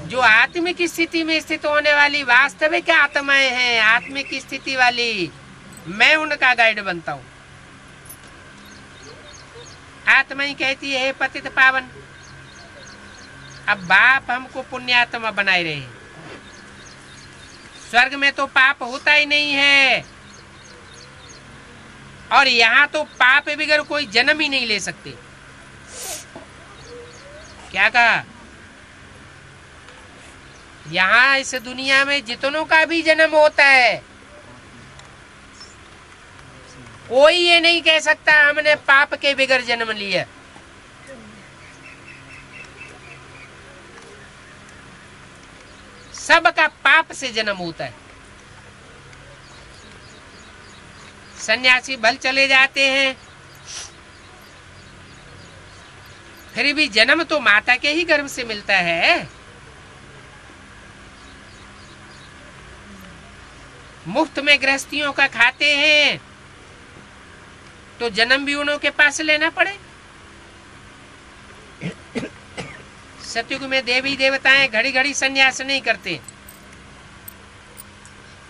जो आत्मिक स्थिति में स्थित होने वाली वास्तविक आत्माएं हैं, आत्मिक स्थिति वाली, मैं उनका गाइड बनता हूँ। आत्मा ही कहती है, पतित पावन। अब बाप हमको पुण्यात्मा बनाए रहे। स्वर्ग में तो पाप होता ही नहीं है और यहाँ तो पाप बगैर कोई जन्म ही नहीं ले सकते। क्या कहा? यहाँ इस दुनिया में जितनों का भी जन्म होता है, कोई ये नहीं कह सकता हमने पाप के बगैर जन्म लिया। सबका पाप से जन्म होता है। सन्यासी भल चले जाते हैं, फिर भी जन्म तो माता के ही गर्भ से मिलता है। मुफ्त में गृहस्थियों का खाते हैं तो जन्म भी उन्हों के पास लेना पड़े। सतयुग में देवी देवताएं घड़ी घड़ी संन्यास नहीं करते,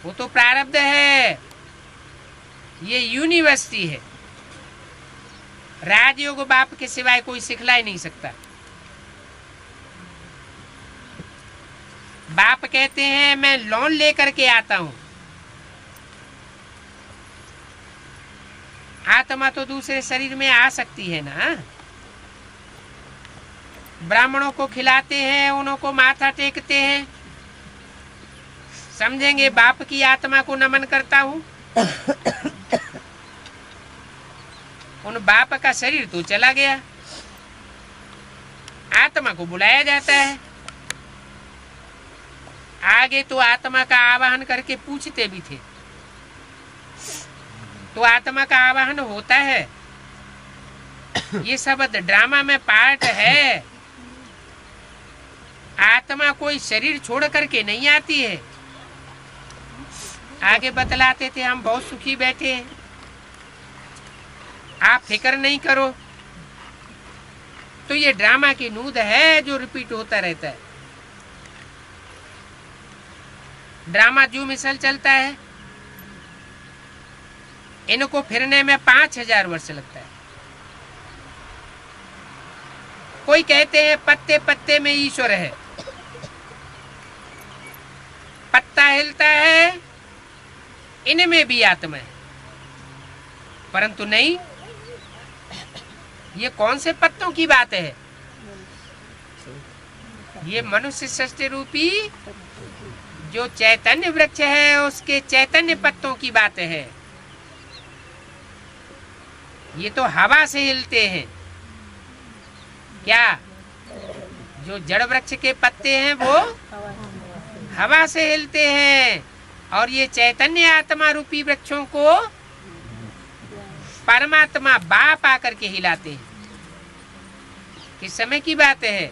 वो तो प्रारब्ध है। ये यूनिवर्सिटी है, राजयोग बाप के सिवाय कोई सिखला ही नहीं सकता। बाप कहते हैं मैं लोन लेकर के आता हूं, आत्मा तो दूसरे शरीर में आ सकती है ना। ब्राह्मणों को खिलाते हैं, उन्हों को माथा टेकते हैं, समझेंगे बाप की आत्मा को नमन करता हूं। उन बाप का शरीर तो चला गया, आत्मा को बुलाया जाता है। आगे तो आत्मा का आवाहन करके पूछते भी थे, तो आत्मा का आवाहन होता है। ये सब ड्रामा में पार्ट है। आत्मा कोई शरीर छोड़ करके नहीं आती है। आगे बतलाते थे हम बहुत सुखी बैठे हैं, आप फिक्र नहीं करो। तो ये ड्रामा की नूद है जो रिपीट होता रहता है। ड्रामा जो मिसल चलता है, इनको फिरने में 5000 वर्ष लगता है। कोई कहते हैं पत्ते पत्ते में ईश्वर है, पत्ता हिलता है इनमें भी आत्मा है, परंतु नहीं। ये कौन से पत्तों की बात है? ये मनुष्य सृष्टि रूपी जो चैतन्य वृक्ष है उसके चैतन्य पत्तों की बात है। ये तो हवा से हिलते हैं। क्या जो जड़ वृक्ष के पत्ते हैं वो हवा से हिलते हैं, और ये चैतन्य आत्मा रूपी वृक्षों को परमात्मा बाप आकर के हिलाते हैं। किस समय की बात है?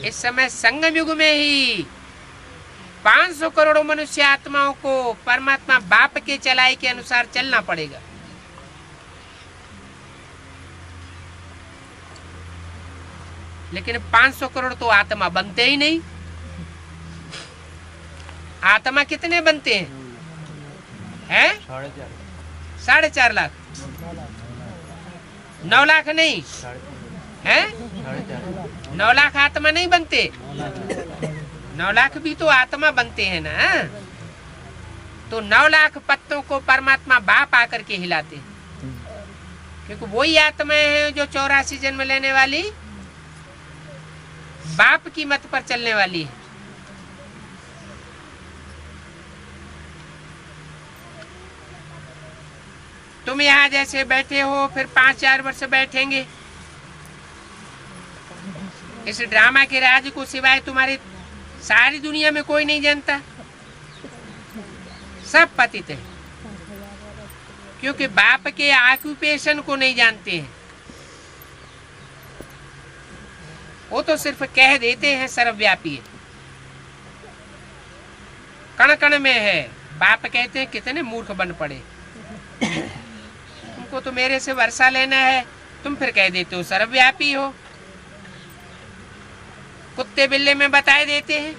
इस समय संगम युग में ही 500 करोड़ मनुष्य आत्माओं को परमात्मा बाप के चलाई के अनुसार चलना पड़ेगा। लेकिन 500 करोड़ तो आत्मा बनते ही नहीं। आत्मा कितने बनते हैं? 4.5 लाख। 9 लाख नहीं है? 9 लाख आत्मा नहीं बनते। 9 लाख भी तो आत्मा बनते हैं ना। तो 9 लाख पत्तों को परमात्मा बाप आकर के हिलाते हैं, क्योंकि वही आत्मा है जो 84 जन्म लेने वाली बाप की मत पर चलने वाली है। तुम यहाँ जैसे बैठे हो, फिर 5-4 वर्ष बैठेंगे। इस ड्रामा के राज को सिवाय तुम्हारी सारी दुनिया में कोई नहीं जानता। सब पतित है, क्योंकि बाप के ऑक्यूपेशन को नहीं जानते हैं। वो तो सिर्फ कह देते हैं सर्वव्यापी है, कण कण में है। बाप कहते हैं कितने मूर्ख बन पड़े, तुमको तो मेरे से वर्षा लेना है, तुम फिर कह देते हो सर्वव्यापी हो। कुत्ते बिल्ले में बताए देते हैं,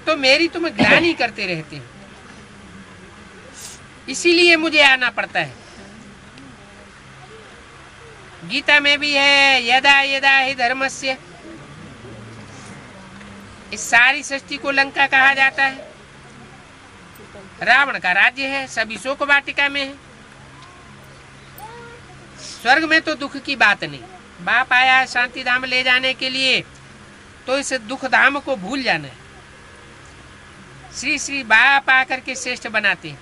तो मेरी तुम ग्लानि करते रहते हो। इसीलिए मुझे आना पड़ता है। गीता में भी है यदा यदा ही धर्मस्य। इस सारी सृष्टि को लंका कहा जाता है। रावण का राज्य है, सभी शोक वाटिका में है। स्वर्ग में तो दुख की बात नहीं। बाप आया है शांति धाम ले जाने के लिए, तो इस दुख धाम को भूल जाना है। श्री श्री बाप आकर के श्रेष्ठ बनाते हैं,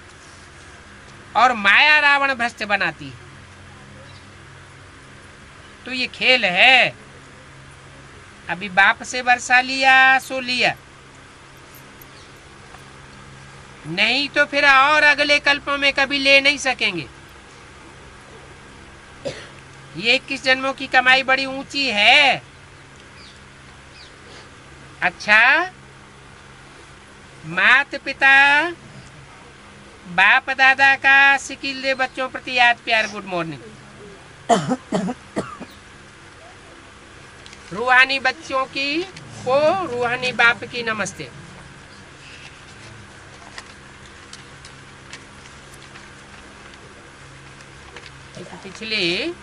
और माया रावण भ्रष्ट बनाती है। तो ये खेल है। अभी बाप से वर्षा लिया सो लिया, नहीं तो फिर और अगले कल्पों में कभी ले नहीं सकेंगे। ये 21 जन्मों की कमाई बड़ी ऊंची है। अच्छा, माता पिता बाप दादा का सिकिल दे बच्चों प्रति याद प्यार गुड मॉर्निंग। रूहानी बच्चों की को रूहानी बाप की नमस्ते। पिछली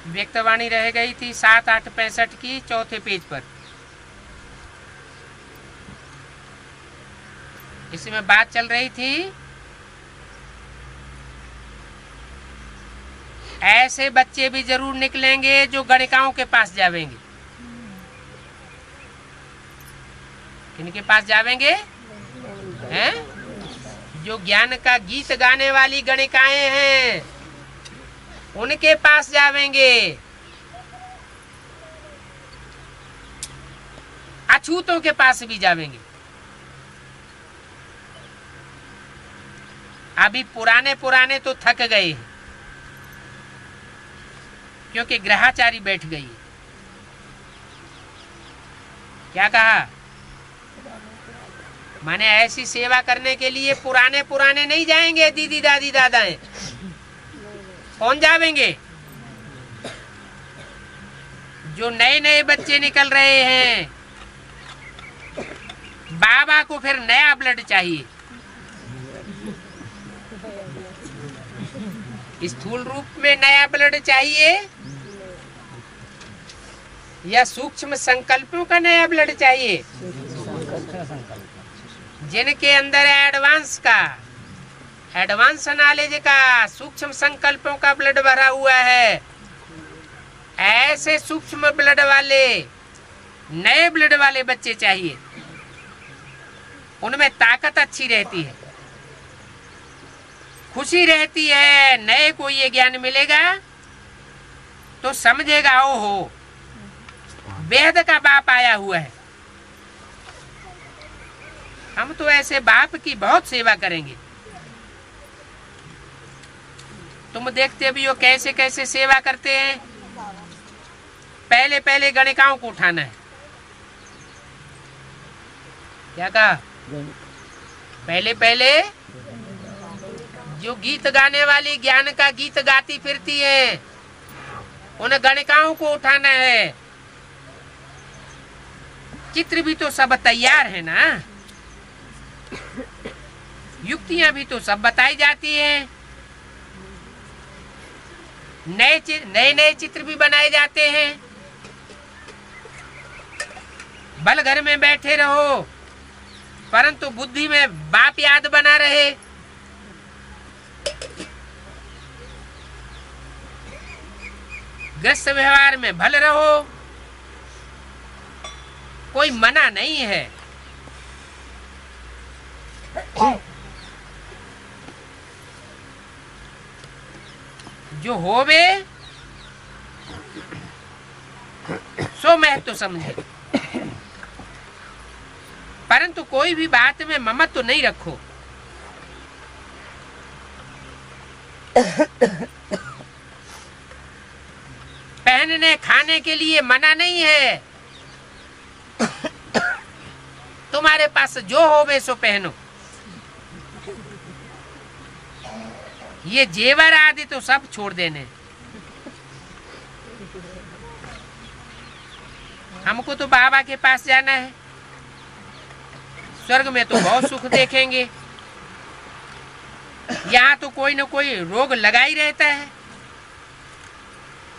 व्यक्तवाणी रह गई थी 7-8-65 की, चौथे पेज पर। इसमें बात चल रही थी ऐसे बच्चे भी जरूर निकलेंगे जो गणिकाओं के पास जावेंगे। किनके पास जावेंगे? हैं? जो ज्ञान का गीत गाने वाली गणिकाएं हैं उनके पास जावेंगे। अछूतों के पास भी जावेंगे। अभी पुराने तो थक गए हैं, क्योंकि ग्रहाचारी बैठ गई। क्या कहा? माने ऐसी सेवा करने के लिए पुराने नहीं जाएंगे दीदी दादी दादाएं। कौन जावेंगे? जो नए बच्चे निकल रहे हैं। बाबा को फिर नया ब्लड चाहिए। स्थूल रूप में नया ब्लड चाहिए या सूक्ष्म संकल्पों का नया ब्लड चाहिए? जिनके अंदर एडवांस नॉलेज का, सूक्ष्म संकल्पों का ब्लड भरा हुआ है, ऐसे सूक्ष्म ब्लड वाले, नए ब्लड वाले बच्चे चाहिए। उनमें ताकत अच्छी रहती है, खुशी रहती है। नए को ये ज्ञान मिलेगा तो समझेगा ओहो वेद का बाप आया हुआ है। हम तो ऐसे बाप की बहुत सेवा करेंगे। तुम देखते भी हो कैसे कैसे सेवा करते हैं। पहले गणिकाओं को उठाना है। क्या कहा? पहले जो गीत गाने वाली ज्ञान का गीत गाती फिरती है उन गणिकाओं को उठाना है। चित्र भी तो सब तैयार है ना, युक्तियां भी तो सब बताई जाती हैं, नए चित्र भी बनाए जाते हैं। बल घर में बैठे रहो परंतु बुद्धि में बाप याद बना रहे। ग्रस्त व्यवहार में भल रहो, कोई मना नहीं है। जो होवे सो महत्व समझे, परंतु कोई भी बात में ममत्व नहीं रखो। पहनने खाने के लिए मना नहीं है। तुम्हारे पास जो होवे सो पहनो। ये जेवर आदि तो सब छोड़ देने। हमको तो बाबा के पास जाना है। स्वर्ग में तो बहुत सुख देखेंगे। यहाँ तो कोई न कोई रोग लगा ही रहता है,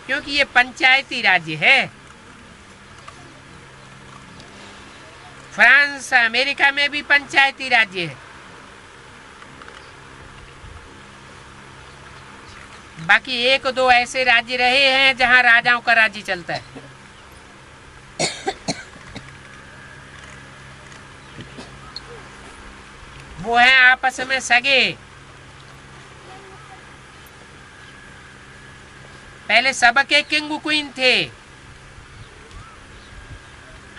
क्योंकि ये पंचायती राज्य है। फ्रांस अमेरिका में भी पंचायती राज्य है। बाकी 1-2 ऐसे राज्य रहे हैं जहां राजाओं का राज्य चलता है। वो है आपस में सगे। पहले सबके किंग क्वीन थे,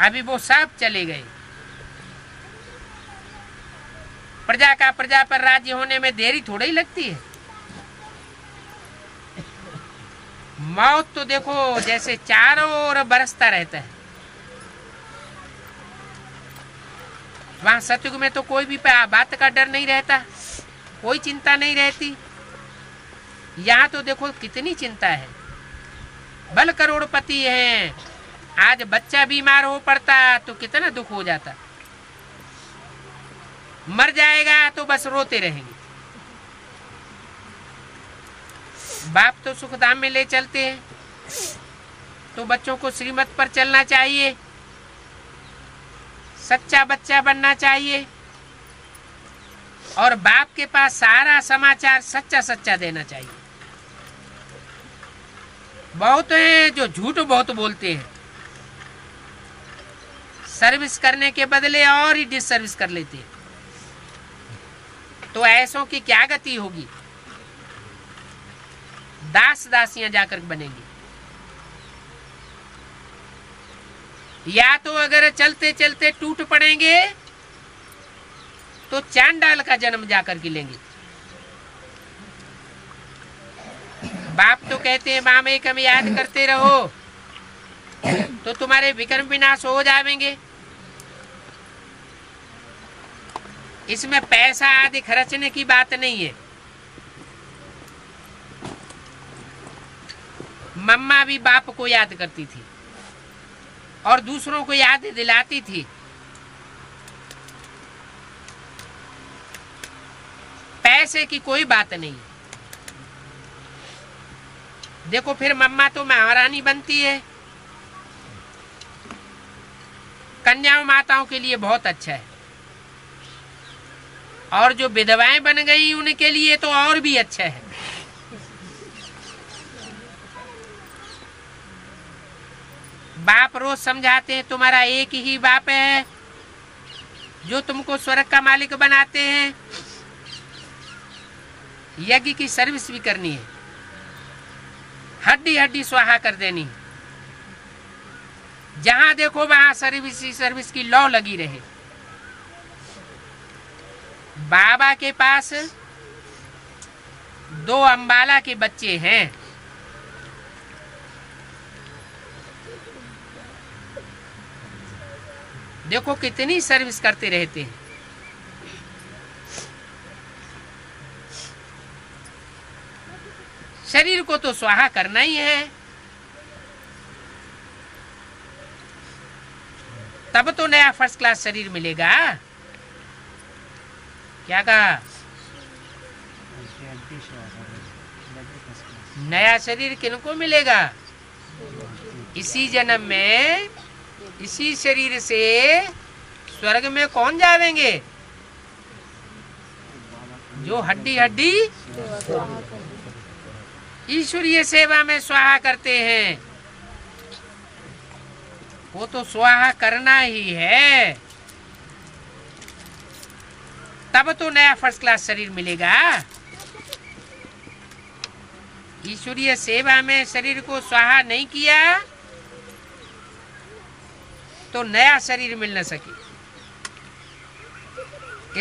अभी वो सब चले गए। प्रजा का प्रजा पर राज्य होने में देरी थोड़ी ही लगती है। मौत तो देखो जैसे चारों ओर बरसता रहता है। वहां सतयुग में तो कोई भी बात का डर नहीं रहता, कोई चिंता नहीं रहती। यहाँ तो देखो कितनी चिंता है। बल करोड़पति हैं, आज बच्चा बीमार हो पड़ता तो कितना दुख हो जाता। मर जाएगा तो बस रोते रहेंगे। बाप तो सुखधाम में ले चलते हैं, तो बच्चों को श्रीमत पर चलना चाहिए, सच्चा बच्चा बनना चाहिए और बाप के पास सारा समाचार सच्चा सच्चा देना चाहिए। बहुत हैं जो झूठ बहुत बोलते हैं, सर्विस करने के बदले और ही डिसर्विस कर लेते हैं। तो ऐसों की क्या गति होगी? दास दासियां जाकर बनेंगी। या तो अगर चलते चलते टूट पड़ेंगे तो चांडाल का जन्म जाकर के लेंगे। बाप तो कहते हैं माम एकम याद करते रहो तो तुम्हारे विक्रम विनाश हो जाएंगे। इसमें पैसा आदि खर्चने की बात नहीं है। मम्मा भी बाप को याद करती थी और दूसरों को याद दिलाती थी। पैसे की कोई बात नहीं। देखो फिर मम्मा तो महारानी बनती है। कन्याओं माताओं के लिए बहुत अच्छा है, और जो विधवाएं बन गई उनके लिए तो और भी अच्छा है। बाप रोज समझाते हैं तुम्हारा एक ही बाप है जो तुमको स्वर्ग का मालिक बनाते हैं। यज्ञ की सर्विस भी करनी है, हड्डी हड्डी स्वाहा कर देनी है। जहां देखो वहां सर्विस की लौ लगी रहे। बाबा के पास 2 अंबाला के बच्चे हैं। देखो कितनी सर्विस करते रहते हैं। शरीर को तो स्वाहा करना ही है, तब तो नया फर्स्ट क्लास शरीर मिलेगा। क्या कहा? नया शरीर किनको मिलेगा? इसी जन्म में इसी शरीर से स्वर्ग में कौन जावेंगे? जो हड्डी हड्डी ईश्वरीय सेवा में स्वाहा करते हैं, वो तो स्वाहा करना ही है। तब तो नया फर्स्ट क्लास शरीर मिलेगा। ईश्वरीय सेवा में शरीर को स्वाहा नहीं किया तो नया शरीर मिल न सके।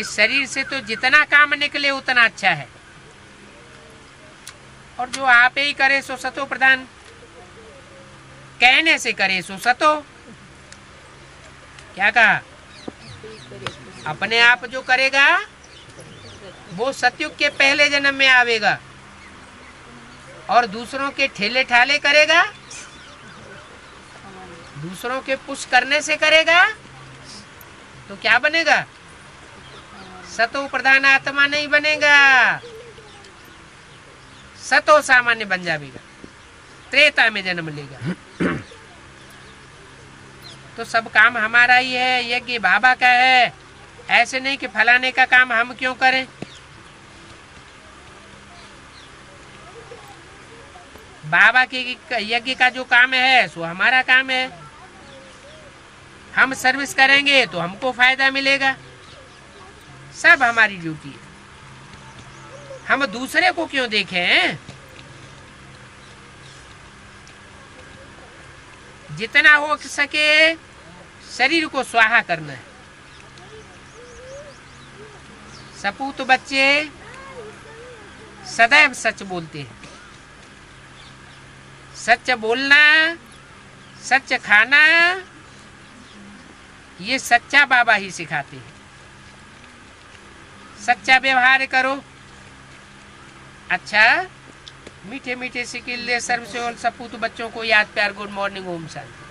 इस शरीर से तो जितना काम निकले उतना अच्छा है, और जो आप ही करे सो सतो प्रधान, कहने से करे सो सतो। क्या कहा? अपने आप जो करेगा वो सतयुग के पहले जन्म में आवेगा, और दूसरों के ठेले ठाले करेगा, दूसरों के पुश करने से करेगा तो क्या बनेगा? सतो प्रधान आत्मा नहीं बनेगा, सतो सामान्य बन जाएगा, त्रेता में जन्म लेगा। तो सब काम हमारा ही है, यज्ञ बाबा का है। ऐसे नहीं कि फलाने का काम हम क्यों करें। बाबा के यज्ञ का जो काम है सो हमारा काम है। हम सर्विस करेंगे तो हमको फायदा मिलेगा। सब हमारी ड्यूटी है। हम दूसरे को क्यों देखें? जितना हो सके शरीर को स्वाहा करना है। सपूत बच्चे सदैव सच बोलते हैं। सच बोलना, सच खाना, ये सच्चा बाबा ही सिखाते हैं। सच्चा व्यवहार करो। अच्छा, मीठे मीठे से किले सर्व से और सपूत बच्चों को याद प्यार, गुड मॉर्निंग, ओम शांति।